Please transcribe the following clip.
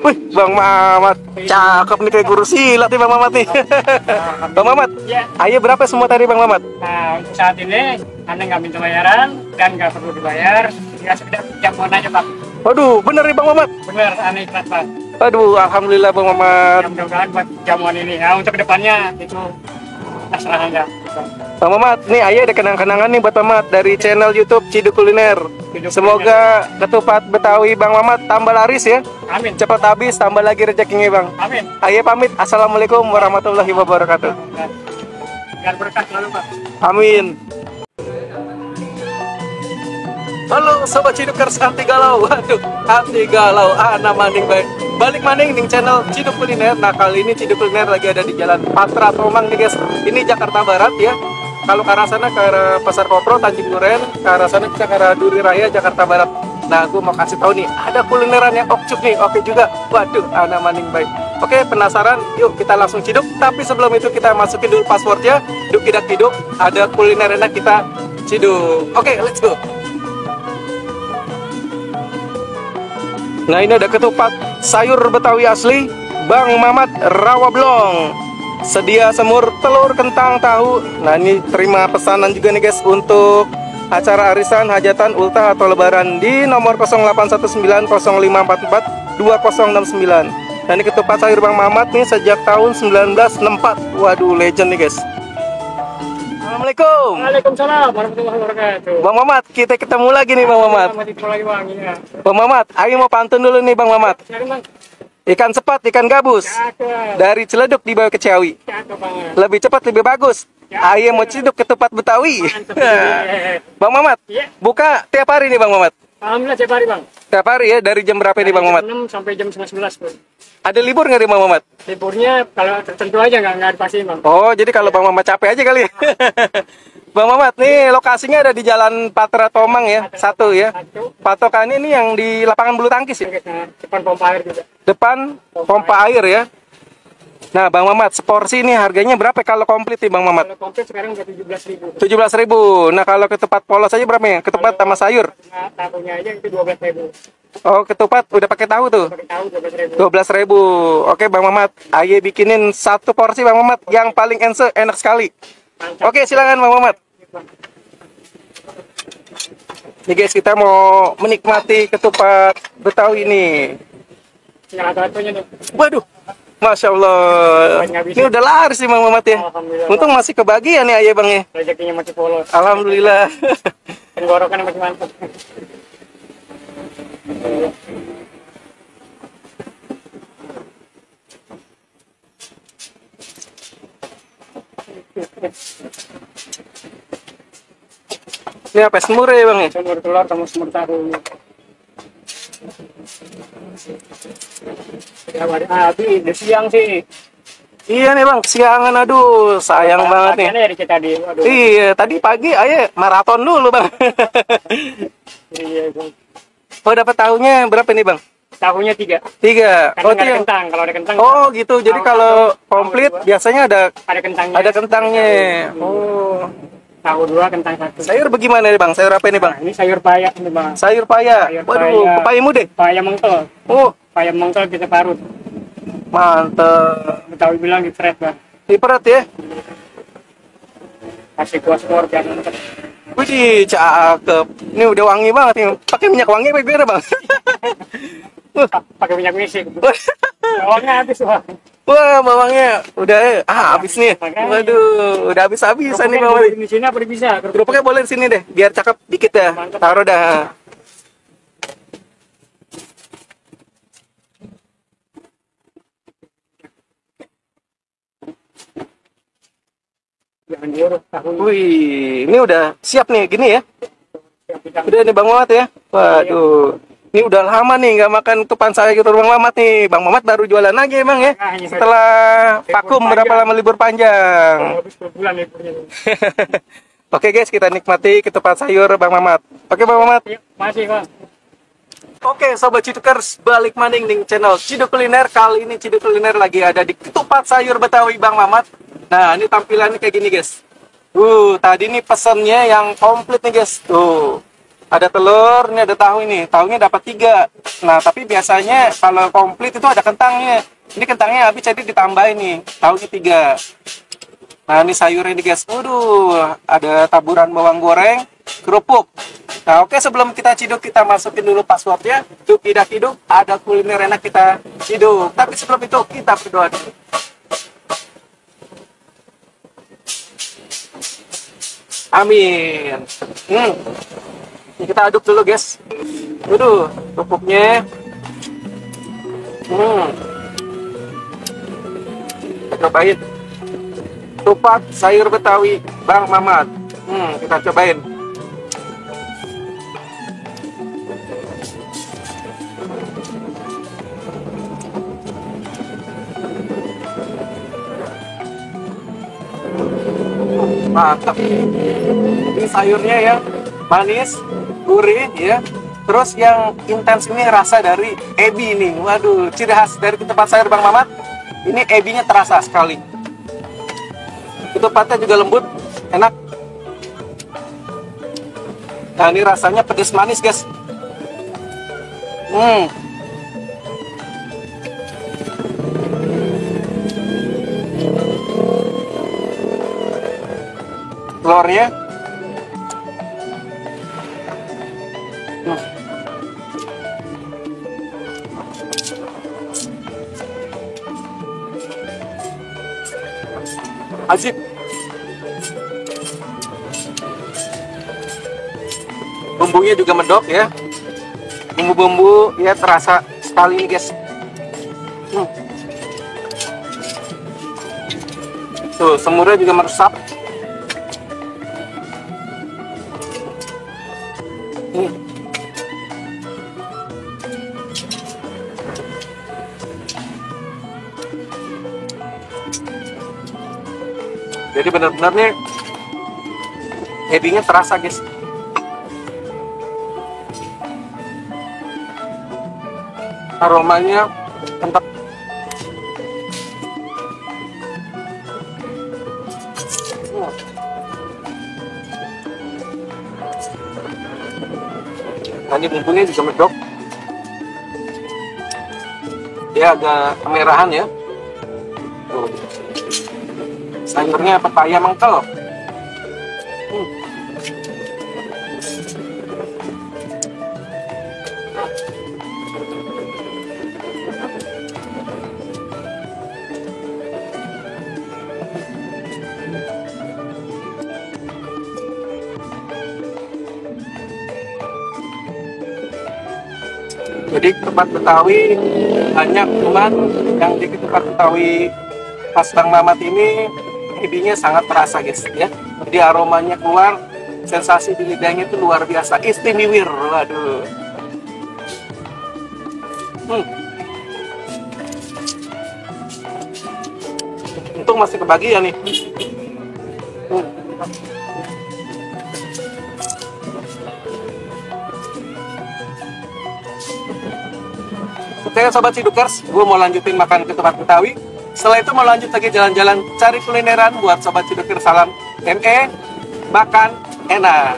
Wih, Bang Mamat, cakep nih kayak guru silat nih Bang Mamat nih. Bang Mamat, ayo berapa semua tadi Bang Mamat? Nah, untuk saat ini Anda nggak minta bayaran dan nggak perlu dibayar, ya sekedar jamuan aja Pak. Waduh, bener nih Bang Mamat. Bener, aneh ikhlas Pak. Aduh, alhamdulillah Bang Mamat. Ya, mudah-mudahan buat jamuan ini. Nah, untuk kedepannya itu terserah Anda. Bang Mamat, nih ayah ada kenang-kenangan nih buat Bang Mamat dari channel YouTube Ciduk Kuliner. Semoga ketupat Betawi Bang Mamat tambah laris ya. Amin. Cepat habis, tambah lagi rezekinya Bang. Amin. Ayah pamit. Assalamualaikum warahmatullahi wabarakatuh. Biar berkah selalu Pak. Amin. Halo Sobat Cidukers anti galau. Waduh, anti galau. Ana maning baik. Balik maning ning channel Ciduk Kuliner. Nah, kali ini Ciduk Kuliner lagi ada di Jalan Patra Tomang nih guys. Ini Jakarta Barat ya. Kalau ke arah sana ke arah Pasar Kopro, Tanjung Duren, ke arah sana kita ke arah Duri Raya, Jakarta Barat. Nah, gue mau kasih tahu nih, ada kulineran yang okcuk nih. Oke juga. Waduh, ana maning baik. Oke, penasaran? Yuk kita langsung ciduk. Tapi sebelum itu kita masukin dulu passwordnya. Duk tidak ciduk. Ada kuliner enak kita ciduk. Oke, let's go. Nah, ini ada ketupat sayur Betawi asli Bang Mamat Rawablong. Sedia semur, telur, kentang, tahu. Nah, ini terima pesanan juga nih guys untuk acara arisan, hajatan, ultah atau lebaran di nomor 081905442069. Nah, ini ketupat sayur Bang Mamat nih sejak tahun 1964. Waduh, legend nih guys. Assalamualaikum. Waalaikumsalam warahmatullahi wabarakatuh. Bang Mamat, kita ketemu lagi nih Bang Mamat. Bang Mamat, ayo mau pantun dulu nih Bang Mamat. Ikan sepat, ikan gabus. Dari Ciledug dibawa ke Ciawi. Lebih cepat, lebih bagus. Ayo mau ciduk ketupat Betawi. Bang Mamat, buka tiap hari nih Bang Mamat. Alhamdulillah tiap hari Bang. Tiap hari ya, dari jam berapa nih Bang Mamat? Jam 6 sampai jam 11 Bang. Ada libur nggak nih Bang Mamat? Liburnya kalau tertentu aja nggak dipastiin Bang. Oh, jadi kalau Bang Mamat capek aja kali. Bang Mamat, nih lokasinya ada di Jalan Patra Tomang ya, satu ya. Patokannya ini yang di lapangan bulu tangkis ya? Depan pompa air juga. Depan pompa air ya. Nah, Bang Mamat, seporsi ini harganya berapa kalau komplit nih Bang Mamat? Kalau komplit sekarang udah 17.000. 17.000. Nah, kalau ketupat polos aja berapa ya? Ketupat sama sayur? Nah, tahunya aja itu 12.000. Oh, ketupat udah pakai tahu tuh? Pakai tahu 12.000. 12.000. Oke, Bang Mamat. Ayo bikinin satu porsi Bang Mamat yang paling enak sekali. Mantap. Oke, silakan Bang Mamat. Nih guys, kita mau menikmati ketupat Betawi ini. Tinggal satu-satunya nih. Waduh, Masya Allah. Ini udah laris sih Bang Mamat ya. Untung masih kebagian ya ayah Bang ya. Rezekinya masih polos. Alhamdulillah. Tenggorokan masih mantap. Ini apa semur ya Bang ya? Semur telur sama semur tahu. Ya, habis udah siang sih. Iya nih Bang, siangan aduh, sayang banget nih. Dari kita tadi. Aduh. Iya, tadi pagi ayah maraton dulu Bang. Iya, Bang. Oh, dapat tahunya berapa nih Bang? Tahunya 3. 3. Karena Oh, nggak ada kentang. Kalau ada kentang. oh gitu. Jadi kalau komplit biasanya ada kentangnya. ada kentangnya. Oh. Tahu 2, kentang 1. Sayur bagaimana nih Bang? Sayur apa ini Bang? Nah, ini sayur paya ini Bang. Sayur paya. Sayur Waduh, paya. pepaya muda. Paya mengkel. Oh, Paya mengkel kita parut. mantep. Betawi bilang di thread Bang. Diperat ya. Kasih kuah sport yang mantap. Wih, cakep. Ini udah wangi banget nih. Pakai minyak wangi apa gimana Bang? Pakai minyak misik. Bawangnya habis Bang. Wah, bawangnya udah habis nih. Waduh, udah habis-habisan nih bawang. Di sini apa bisa? Kerupuknya boleh di sini deh, biar cakep dikit dah. Mantap. Taruh dah. Jangan diurut tahu. Wih, ini udah siap nih gini ya. Udah nih Bang Mamat ya. Waduh. Ini udah lama nih nggak makan ketupat saya gitu Bang Mamat nih. Bang Mamat baru jualan lagi Bang ya. Setelah vakum berapa lama libur panjang. Habis bulan liburnya. Oke guys, kita nikmati ketupat sayur Bang Mamat. Oke Bang Mamat. Masih Bang. Oke Sobat Cidukers, balik maning ning channel Ciduk Kuliner. Kali ini Ciduk Kuliner lagi ada di ketupat sayur Betawi Bang Mamat. Nah ini tampilannya kayak gini guys. Tadi nih pesennya yang komplit nih guys. Tuh. Ada telur, ini ada tahu ini. Tahunya dapat 3. Nah, tapi biasanya kalau komplit itu ada kentangnya. Ini kentangnya habis jadi ditambahin nih. Tahunya 3. Nah, ini sayurnya nih guys. Waduh, ada taburan bawang goreng, kerupuk. Nah, oke, sebelum kita ciduk, kita masukin dulu passwordnya. Duk tidak hiduk, ada kuliner enak kita ciduk. Tapi sebelum itu, kita berdoa dulu. Amin. Ini kita aduk dulu guys. Waduh, kerupuknya. Kita cobain. Tupat sayur Betawi Bang Mamat. Kita cobain. Mantap. Ini sayurnya yang manis, gurih ya. Terus yang intens ini rasa dari ebi ini. Waduh, ciri khas dari tempat sayur Bang Mamat. Ini ebinya terasa sekali. Ketupatnya juga lembut, enak. Nah, ini rasanya pedas manis, guys. Telurnya. Asik. Bumbunya juga medok ya. Bumbu-bumbu ya terasa sekali nih guys. Tuh, semurnya juga meresap. Jadi benar-benar nih ebinya terasa guys. Aromanya mantap. Nah, ini bumbunya juga medok. Dia agak kemerahan ya. Tuh. Sayurnya pepaya mengkel. Jadi ketupat Betawi banyak, cuman yang di ketupat Betawi khas Bang Mamat ini ebinya sangat terasa guys ya. Jadi aromanya keluar, sensasi di lidahnya itu luar biasa, istimewa. Waduh. Untung masih kebagian nih. Oke sobat Cidukers, gue mau lanjutin makan ketupat Betawi. Setelah itu mau lanjut lagi jalan-jalan cari kulineran buat sobat Cidukers. Salam ME, makan enak.